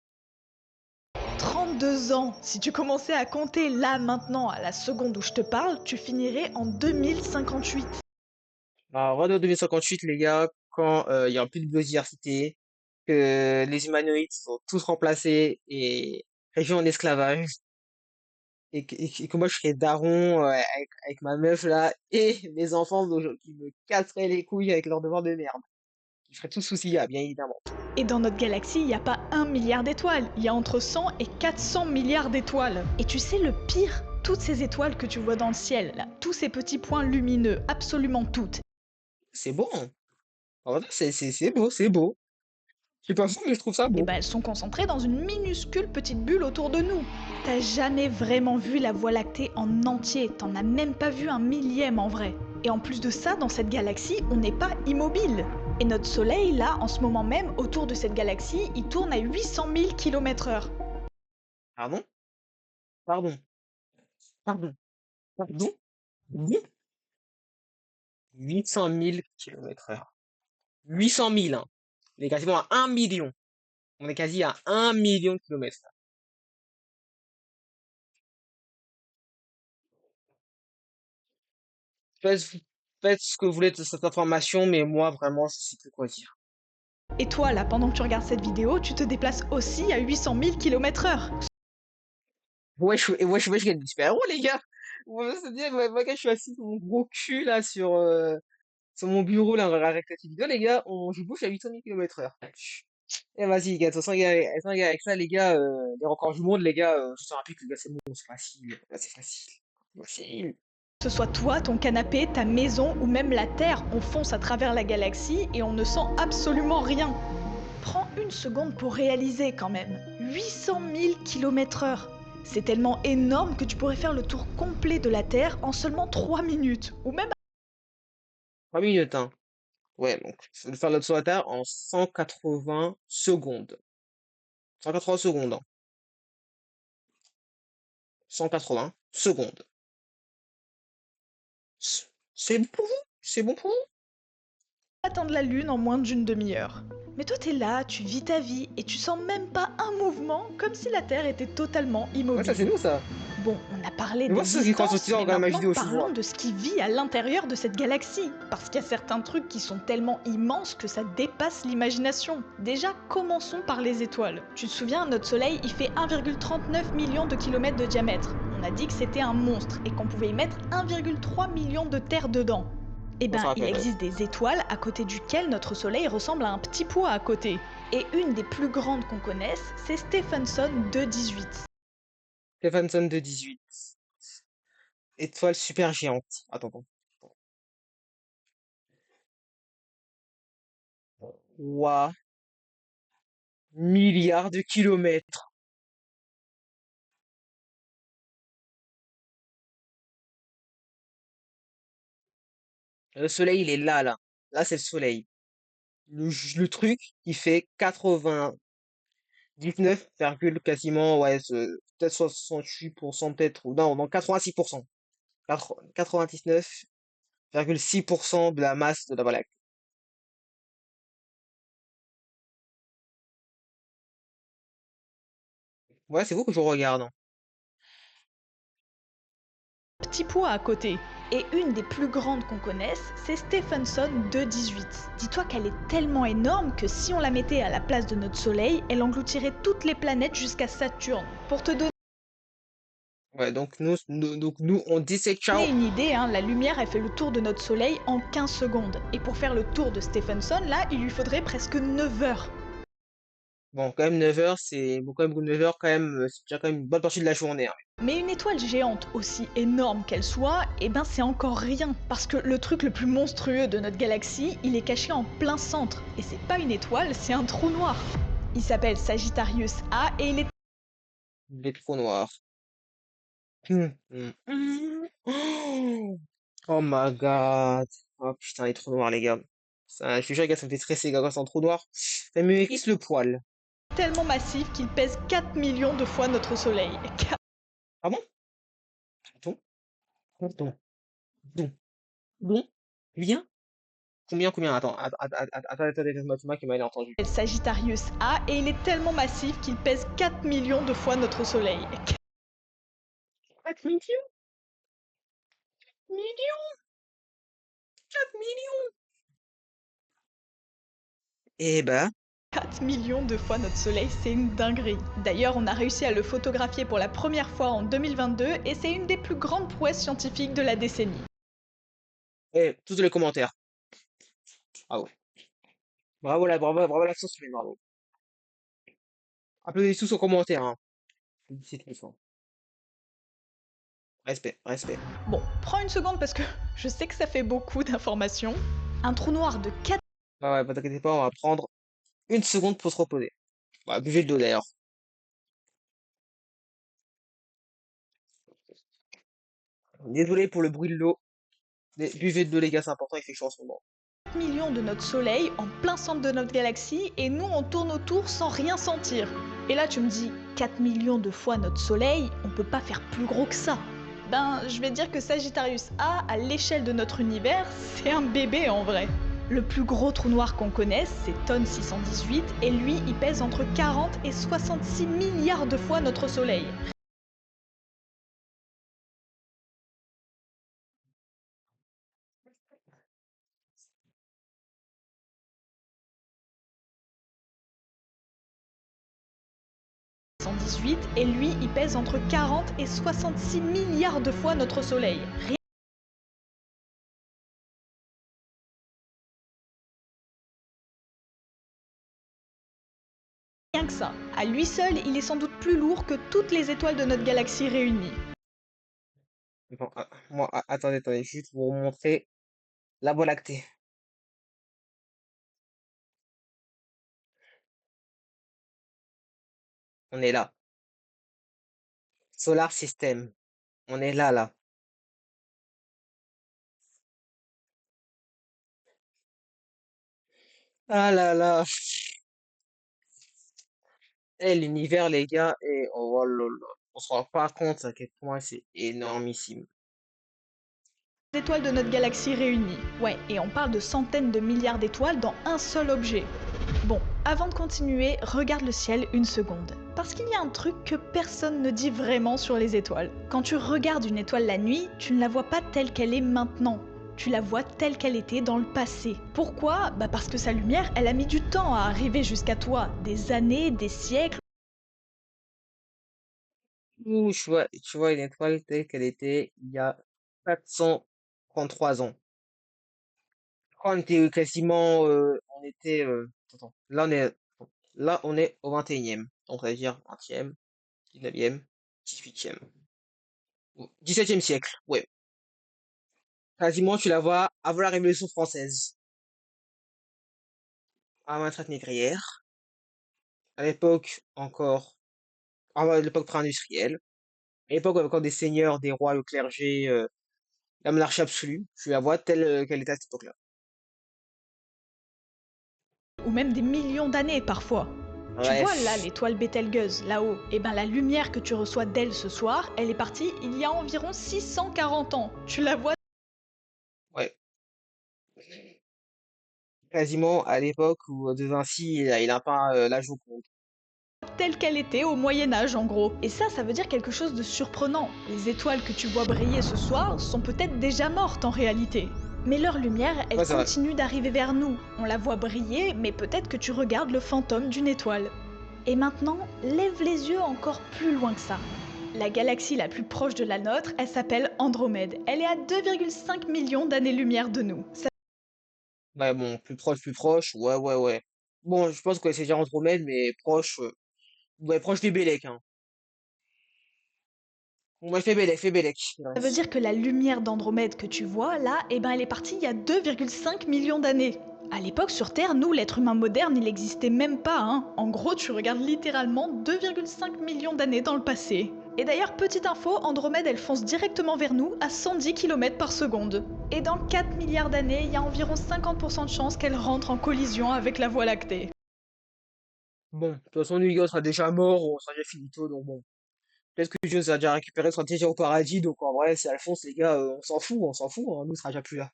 32 ans. Si tu commençais à compter là maintenant, à la seconde où je te parle, tu finirais en 2058. Alors, Renault 2058, les gars, quand il y aura plus de biodiversité, que les humanoïdes sont tous remplacés et réduits en esclavage, et que moi je serais daron avec ma meuf là, et mes enfants qui me casseraient les couilles avec leurs devoirs de merde. Qui feraient tout souci, bien évidemment. Et dans notre galaxie, il n'y a pas 1 milliard d'étoiles, il y a entre 100 et 400 milliards d'étoiles. Et tu sais le pire? Toutes ces étoiles que tu vois dans le ciel, là, tous ces petits points lumineux, absolument toutes, C'est beau, hein. En vrai, c'est beau, c'est beau. Je sais pas vous, mais je trouve ça eh beau. ben elles sont concentrées dans une minuscule petite bulle autour de nous. T'as jamais vraiment vu la Voie lactée en entier, t'en as même pas vu un millième en vrai. Et en plus de ça, dans cette galaxie, on n'est pas immobile. Et notre Soleil, là, en ce moment même, autour de cette galaxie, il tourne à 800 000 km/h. Pardon? Pardon? Pardon? Pardon? Pardon? 800 000 km/h. 800 000, hein. On est quasiment à 1 million. On est quasi à 1 million de kilomètres. Faites, faites ce que vous voulez de cette information, mais moi, vraiment, je sais plus quoi dire. Et toi, là, pendant que tu regardes cette vidéo, tu te déplaces aussi à 800 000 km/h. Wesh, je gagne du super-héros, les gars! Ouais, c'est-à-dire, moi, quand je suis assis sur mon gros cul, là, sur mon bureau, là, avec cette vidéo, les gars, je bouge à 800 000 km/h. Et vas-y, les gars, de toute façon, les gars, avec ça, les gars, les records du monde, les gars, je te rappelle que, les gars, c'est bon, c'est facile. Là, c'est facile. Facile. Que ce soit toi, ton canapé, ta maison ou même la Terre, on fonce à travers la galaxie et on ne sent absolument rien. Prends une seconde pour réaliser quand même. 800 000 km/h. C'est tellement énorme que tu pourrais faire le tour complet de la Terre en seulement 3 minutes. Ou même 3 minutes, hein. Ouais, donc, je vais faire l'autre sur la Terre en 180 secondes. 180 secondes, hein. 180 secondes. C'est bon pour vous? C'est bon pour vous? atteindre la Lune en moins d'une demi-heure. Mais toi t'es là, tu vis ta vie et tu sens même pas un mouvement, comme si la Terre était totalement Ouais, ça, immobile. c'est nous, ça. Bon, on a parlé Mais des moi, c'est ceux qui croient sur distances, Twitter, mais regarde ma maintenant vidéo, je parlons vois. de ce qui vit à l'intérieur de cette galaxie. Parce qu'il y a certains trucs qui sont tellement immenses que ça dépasse l'imagination. Déjà, commençons par les étoiles. Tu te souviens, notre Soleil, il fait 1,39 million de kilomètres de diamètre. On a dit que c'était un monstre et qu'on pouvait y mettre 1,3 million de terre dedans. Eh On se ben, il rappelle, ouais. existe des étoiles à côté duquel notre Soleil ressemble à un petit pois à côté. Et une des plus grandes qu'on connaisse, c'est Stephenson 218. Stephenson de 18. Étoile super géante. Attends, attends. Ouah. Milliards de kilomètres. Le soleil, il est là, là. Là, c'est le soleil. Le truc, il fait 99, quasiment, ouais, peut-être 68%, peut-être, ou non, 86%. 99,6% de la masse de la Voie lactée. Ouais, c'est vous que je regarde, hein. Petit pois à côté. Et une des plus grandes qu'on connaisse, c'est Stephenson 218. Dis-toi qu'elle est tellement énorme que si on la mettait à la place de notre Soleil, elle engloutirait toutes les planètes jusqu'à Saturne. Pour te donner Ouais, donc nous, on dit c'est ciao. une idée, hein, la lumière elle fait le tour de notre Soleil en 15 secondes. Et pour faire le tour de Stephenson, là, il lui faudrait presque 9 heures. Bon, quand même 9 heures, c'est bon, quand même 9 heures, quand même, c'est déjà quand même une bonne partie de la journée, hein. Mais une étoile géante, aussi énorme qu'elle soit, eh ben c'est encore rien. Parce que le truc le plus monstrueux de notre galaxie, il est caché en plein centre. Et c'est pas une étoile, c'est un trou noir. Il s'appelle Sagittarius A et il est Il est trop noir. Oh my god. Oh putain, il est trop noir, les gars. Ça, je suis sûr, les gars, ça me fait stresser, les gars, quand c'est en trop noir. Ça me hérisse le poil. tellement massif qu'il pèse 4 millions de fois notre Soleil. Ah bon? Attends, attends, donc, donc, viens. Combien? Attends, laisse-moi qui m'a entendu. Sagittarius A et il est tellement massif qu'il pèse 4 millions de fois notre Soleil. 4 millions? Millions? 4 millions? Eh ben, 4 millions de fois notre Soleil, c'est une dinguerie. D'ailleurs, on a réussi à le photographier pour la première fois en 2022 et c'est une des plus grandes prouesses scientifiques de la décennie. tous les commentaires. Bravo. Bravo l'accent sur les bravo. Applaudissez tous aux commentaires, hein. C'est tout ça. Respect, respect. Bon, prends une seconde parce que je sais que ça fait beaucoup d'informations. Un trou noir de 4 Ouais, ouais, pas t'inquiétez pas, on va prendre une seconde pour se reposer. Bah, buvez de l'eau d'ailleurs. Désolé pour le bruit de l'eau. Buvez de l'eau, les gars, c'est important, il fait chaud en ce moment. millions de notre Soleil en plein centre de notre galaxie et nous on tourne autour sans rien sentir. Et là tu me dis 4 millions de fois notre Soleil, on peut pas faire plus gros que ça. Ben je vais dire que Sagittarius A, à l'échelle de notre univers, c'est un bébé en vrai. Le plus gros trou noir qu'on connaisse, c'est Ton 618 et lui il pèse entre 40 et 66 milliards de fois notre Soleil. Et lui il pèse entre 40 et 66 milliards de fois notre Soleil. Rien que ça. À lui seul, il est sans doute plus lourd que toutes les étoiles de notre galaxie réunies. Bon, attendez, juste pour vous montrer la Voie lactée. On est là. Solar System. On est là, là. Ah là là. Eh, l'univers, les gars, et oh là là. On se rend pas compte à quel point c'est énormissime. étoiles de notre galaxie réunies. Ouais, et on parle de centaines de milliards d'étoiles dans un seul objet. Bon, avant de continuer, regarde le ciel une seconde. Parce qu'il y a un truc que personne ne dit vraiment sur les étoiles. Quand tu regardes une étoile la nuit, tu ne la vois pas telle qu'elle est maintenant. Tu la vois telle qu'elle était dans le passé. Pourquoi ? Bah parce que sa lumière, elle a mis du temps à arriver jusqu'à toi. Des années, des siècles. Ou tu vois une étoile telle qu'elle était il y a 433 ans. Quand on était quasiment, on était, attends, là on est au 21e, donc ça veut dire 20e, 19e, 18e, 17e siècle, ouais. Quasiment tu la vois avant la Révolution française, avant la traite négrière, à l'époque encore, avant l'époque pré-industrielle, à l'époque où il y avait encore des seigneurs, des rois, le clergé, la monarchie absolue, tu la vois telle qu'elle était à cette époque-là. Ou même des millions d'années parfois. Tu vois là Bref, l'étoile Bételgeuse, là-haut. Et ben la lumière que tu reçois d'elle ce soir, elle est partie il y a environ 640 ans. Tu la vois ouais. Quasiment à l'époque où De Vinci il a peint la Joconde. telle qu'elle était au Moyen-Âge en gros. Et ça veut dire quelque chose de surprenant. Les étoiles que tu vois briller ce soir sont peut-être déjà mortes en réalité. Mais leur lumière, elle Ouais, c'est vrai. continue d'arriver vers nous. On la voit briller, mais peut-être que tu regardes le fantôme d'une étoile. Et maintenant, lève les yeux encore plus loin que ça. La galaxie la plus proche de la nôtre, elle s'appelle Andromède. Elle est à 2,5 millions d'années-lumière de nous. Ouais, bon, plus proche, ouais, ouais, ouais. Bon, je pense que c'est déjà Andromède, mais proche, ouais, proche des Bélec, hein. Ouais, fais Bélec. Ça veut dire que la lumière d'Andromède que tu vois là, eh ben elle est partie il y a 2,5 millions d'années. À l'époque sur Terre, nous, l'être humain moderne, il n'existait même pas, hein. En gros, tu regardes littéralement 2,5 millions d'années dans le passé. Et d'ailleurs, petite info, Andromède, elle fonce directement vers nous à 110 km par seconde. Et dans 4 milliards d'années, il y a environ 50% de chances qu'elle rentre en collision avec la Voie lactée. Bon, de toute façon, lui, il sera déjà mort, on sera déjà finito, donc bon. Peut-être que Dieu sera déjà récupéré, sera déjà au paradis, donc en vrai, c'est Alphonse, les gars, on s'en fout, hein, nous, on sera déjà plus là.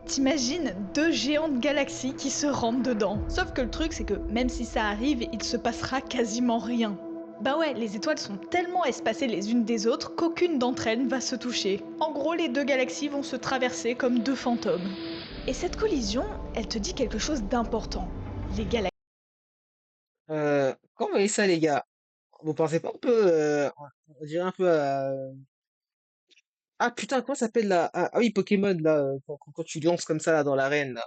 T'imagines deux géantes galaxies qui se rentrent dedans. Sauf que le truc, c'est que même si ça arrive, il se passera quasiment rien. Bah ouais, les étoiles sont tellement espacées les unes des autres qu'aucune d'entre elles ne va se toucher. En gros, les deux galaxies vont se traverser comme deux fantômes. Et cette collision, elle te dit quelque chose d'important. Les galaxies Quand vous voyez ça, les gars, vous pensez pas un peu, on dirait un peu à... Ah putain, comment ça s'appelle là? Ah oui, Pokémon, là, quand tu lances comme ça là, dans l'arène, là.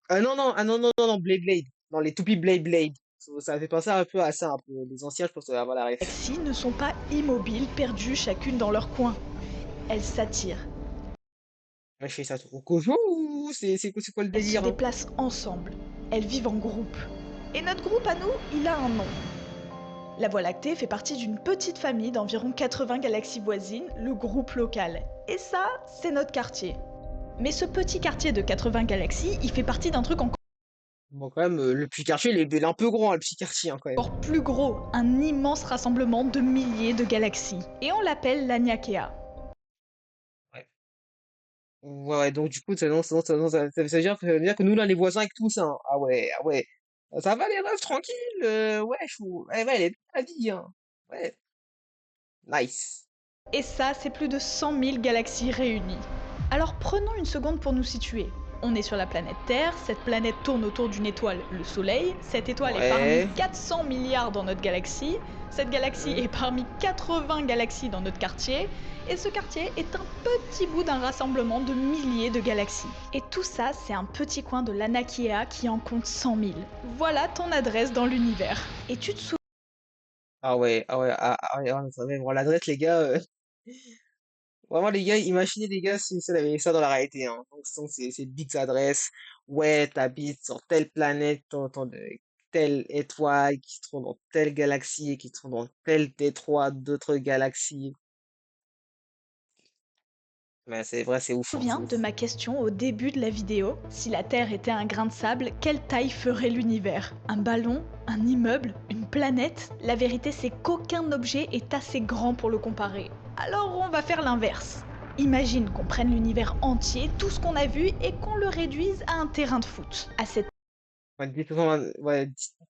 Ah non, Blade Blade. Non, les toupies Blade Blade. Ça fait penser un peu à ça, un peu. Les anciens, je pense, que avoir la ref. ne sont pas immobiles, perdues chacune dans leur coin. Elles s'attirent. Ouais, je fais ça trop cojo. C'est quoi le Elles se délire, hein? déplacent ensemble. Elles vivent en groupe. Et notre groupe à nous, il a un nom. La Voie lactée fait partie d'une petite famille d'environ 80 galaxies voisines, le groupe local. Et ça, c'est notre quartier. Mais ce petit quartier de 80 galaxies, il fait partie d'un truc Bon, quand même, le petit quartier, il est un peu grand, hein, le petit quartier, hein, quand même. encore plus gros, un immense rassemblement de milliers de galaxies. Et on l'appelle l'Aniakea. Ouais. Ouais, ouais, donc du coup, ça veut dire que nous, là, les voisins avec tout ça, hein. Ah ouais, ah ouais. Ça va, les meufs, tranquille. Ouais, ouais, ouais, elle est la vie, hein. Ouais, nice. Et ça, c'est plus de 100 000 galaxies réunies. Alors prenons une seconde pour nous situer. On est sur la planète Terre, cette planète tourne autour d'une étoile, le Soleil. Cette étoile est parmi Ouais. 400 milliards dans notre galaxie. Cette galaxie Hmm. est parmi 80 galaxies dans notre quartier. Et ce quartier est un petit bout d'un rassemblement de milliers de galaxies. Et tout ça, c'est un petit coin de l'Anakiea qui en compte 100 000. Voilà ton adresse dans l'univers. Et tu te souviens Ah ouais, ah ouais, ça va, bon, l'adresse, les gars. Vraiment, les gars, imaginez, les gars, si ça avait ça dans la réalité, hein. Donc, c'est big adresse. Ouais, t'habites sur telle planète, t'entends de telle étoile qui se trouve dans telle galaxie et qui se trouve dans tel détroit d'autres galaxies. Mais c'est vrai, c'est ouf, hein, c'est de ouf. ma question au début de la vidéo? Si la Terre était un grain de sable, quelle taille ferait l'univers? Un ballon? Un immeuble? Une planète? La vérité, c'est qu'aucun objet est assez grand pour le comparer. Alors on va faire l'inverse. Imagine qu'on prenne l'univers entier, tout ce qu'on a vu, et qu'on le réduise à un terrain de foot. À cette Ouais,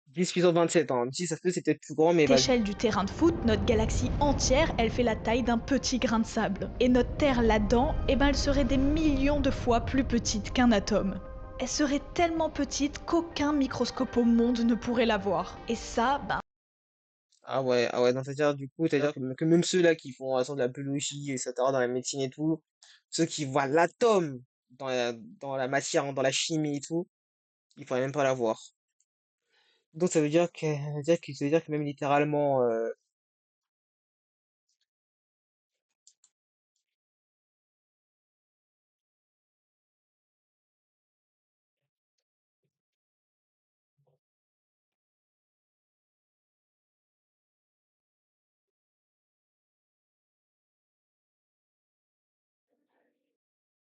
10 puissance 27 ans. Même si ça se peut, c'est peut-être plus grand, mais vas-y. échelle du terrain de foot, notre galaxie entière, elle fait la taille d'un petit grain de sable. Et notre Terre là-dedans, eh ben elle serait des millions de fois plus petite qu'un atome. Elle serait tellement petite qu'aucun microscope au monde ne pourrait la voir. Et ça, ben, Ah ouais, non, c'est-à-dire, du coup, c'est-à-dire que même ceux-là qui font, par exemple, de la biologie, etc., dans la médecine et tout, ceux qui voient l'atome dans la matière, dans la chimie et tout, il faudrait même pas la voir. Donc ça veut dire que même littéralement,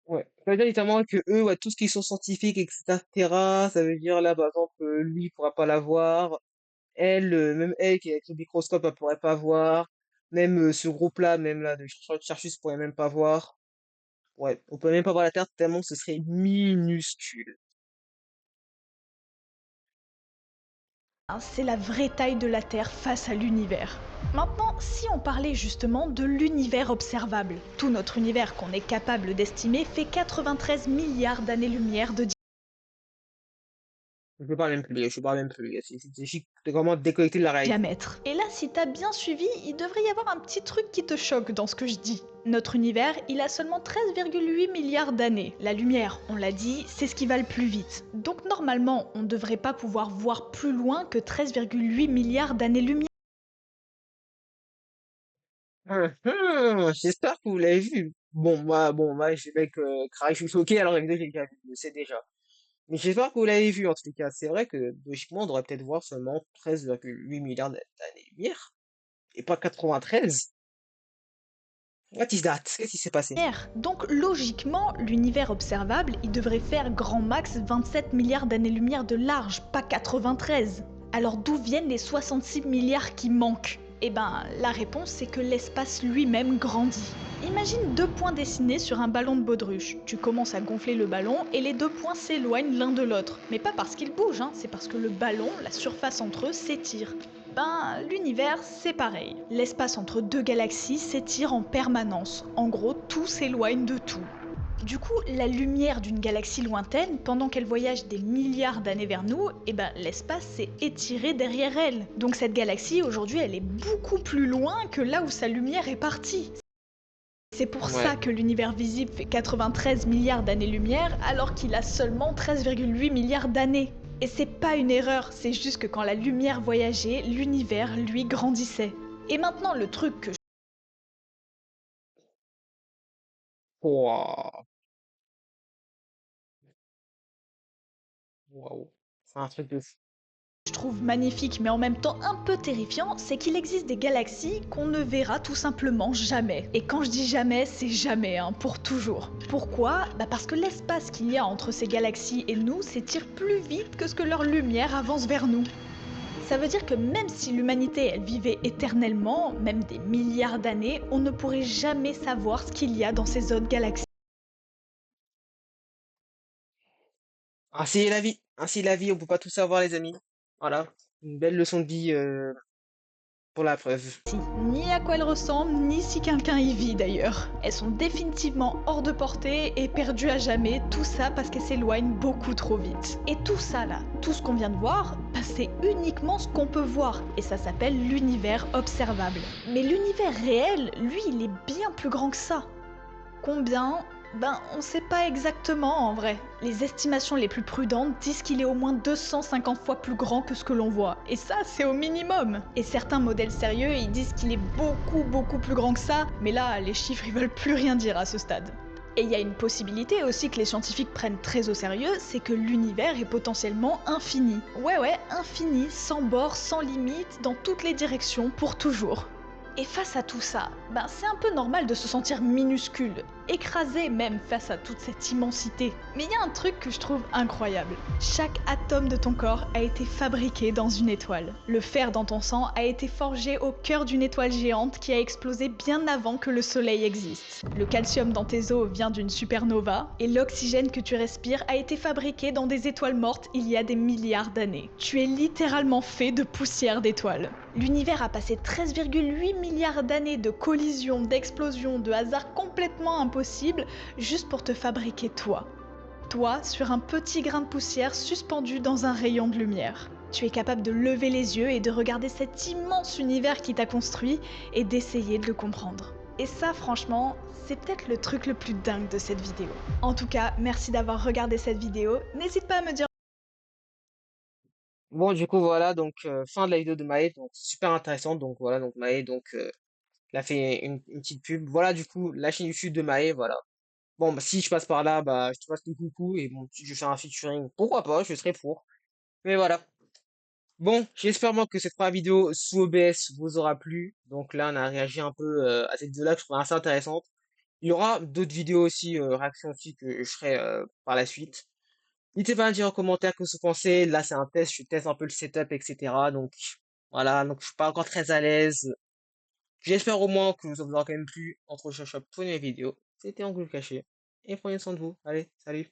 ouais, ça veut dire littéralement que eux, ouais, tout ce qui sont scientifiques, etc., ça veut dire là, par exemple, lui, il pourra pas la voir, elle, même elle, qui est avec le microscope, elle pourrait pas voir, même ce groupe-là, même là, de chercheurs pourrait même pas voir. Ouais, on peut même pas voir la Terre tellement ce serait minuscule. c'est la vraie taille de la Terre face à l'univers. Maintenant, si on parlait justement de l'univers observable, tout notre univers qu'on est capable d'estimer fait 93 milliards d'années-lumière de Je parle même plus, c'est vraiment déconnecté de la réalité. diamètre. Et là, si t'as bien suivi, il devrait y avoir un petit truc qui te choque dans ce que je dis. Notre univers, il a seulement 13,8 milliards d'années. La lumière, on l'a dit, c'est ce qui va le plus vite. Donc normalement, on ne devrait pas pouvoir voir plus loin que 13,8 milliards d'années-lumière. J'espère que vous l'avez vu. Moi, je vais que je suis choqué alors que quelqu'un le sait déjà. Mais j'espère que vous l'avez vu en tout cas. C'est vrai que logiquement, on devrait peut-être voir seulement 13,8 milliards d'années-lumière et pas 93. What is that? Qu'est-ce qui s'est passé? Donc logiquement, l'univers observable, il devrait faire grand max 27 milliards d'années-lumière de large, pas 93. Alors d'où viennent les 66 milliards qui manquent? Eh ben, la réponse c'est que l'espace lui-même grandit. Imagine deux points dessinés sur un ballon de baudruche. Tu commences à gonfler le ballon et les deux points s'éloignent l'un de l'autre. Mais pas parce qu'ils bougent, c'est parce que le ballon, la surface entre eux, s'étire. Ben, l'univers, c'est pareil. L'espace entre deux galaxies s'étire en permanence. En gros, tout s'éloigne de tout. Du coup, la lumière d'une galaxie lointaine, pendant qu'elle voyage des milliards d'années vers nous, eh ben, l'espace s'est étiré derrière elle. Donc cette galaxie, aujourd'hui, elle est beaucoup plus loin que là où sa lumière est partie. C'est pour ça Ouais. que l'univers visible fait 93 milliards d'années-lumière alors qu'il a seulement 13,8 milliards d'années. Et c'est pas une erreur, c'est juste que quand la lumière voyageait, l'univers, lui, grandissait. Et maintenant, le truc que Waouh. Waouh. C'est un truc de fou. je trouve magnifique mais en même temps un peu terrifiant, c'est qu'il existe des galaxies qu'on ne verra tout simplement jamais. Et quand je dis jamais, c'est jamais, pour toujours. Pourquoi? Parce que l'espace qu'il y a entre ces galaxies et nous s'étire plus vite que ce que leur lumière avance vers nous. Ça veut dire que même si l'humanité elle vivait éternellement, même des milliards d'années, on ne pourrait jamais savoir ce qu'il y a dans ces autres galaxies. Ainsi est la vie. Ainsi est la vie, on peut pas tout savoir, les amis. Voilà. Une belle leçon de vie pour la preuve. Ni à quoi elles ressemblent, ni si quelqu'un y vit d'ailleurs. Elles sont définitivement hors de portée et perdues à jamais, tout ça parce qu'elles s'éloignent beaucoup trop vite. Et tout ça là, tout ce qu'on vient de voir, c'est uniquement ce qu'on peut voir, et ça s'appelle l'univers observable. Mais l'univers réel, lui, il est bien plus grand que ça. Combien? On sait pas exactement en vrai. Les estimations les plus prudentes disent qu'il est au moins 250 fois plus grand que ce que l'on voit. Et ça, c'est au minimum. Et certains modèles sérieux, ils disent qu'il est beaucoup plus grand que ça. Mais là, les chiffres, ils veulent plus rien dire à ce stade. Et il y a une possibilité aussi que les scientifiques prennent très au sérieux, c'est que l'univers est potentiellement infini. Ouais, infini, sans bord, sans limite, dans toutes les directions, pour toujours. Et face à tout ça, c'est un peu normal de se sentir minuscule, écrasé même face à toute cette immensité. Mais il y a un truc que je trouve incroyable. Chaque atome de ton corps a été fabriqué dans une étoile. Le fer dans ton sang a été forgé au cœur d'une étoile géante qui a explosé bien avant que le soleil existe. Le calcium dans tes os vient d'une supernova, et l'oxygène que tu respires a été fabriqué dans des étoiles mortes il y a des milliards d'années. Tu es littéralement fait de poussière d'étoiles. L'univers a passé 13,8 milliards d'années de collisions, d'explosions, de hasards complètement impossibles juste pour te fabriquer toi. Toi, sur un petit grain de poussière suspendu dans un rayon de lumière. Tu es capable de lever les yeux et de regarder cet immense univers qui t'a construit et d'essayer de le comprendre. Et ça, franchement, c'est peut-être le truc le plus dingue de cette vidéo. En tout cas, merci d'avoir regardé cette vidéo. N'hésite pas à me dire. Bon, du coup, voilà, donc fin de la vidéo de Maë, donc super intéressante. Donc voilà, donc Maë, donc il a fait une petite pub. Voilà, du coup, la chaîne YouTube de Maë, voilà. Bon, bah, si je passe par là, bah, je te passe le coucou et bon, si je fais un featuring, pourquoi pas, je serai pour. Mais voilà. Bon, j'espère moi que cette première vidéo sous OBS vous aura plu. Donc là, on a réagi un peu à cette vidéo-là que je trouve assez intéressante. Il y aura d'autres vidéos aussi, réactions aussi que je ferai par la suite. N'hésitez pas à me dire en commentaire que vous pensez. Là, c'est un test, je teste un peu le setup, etc. Donc voilà, donc je suis pas encore très à l'aise. J'espère au moins que ça vous aura quand même plu. Entre chercher pour une vidéo. C'était Angle Caché. Et prenez soin de vous. Allez, salut.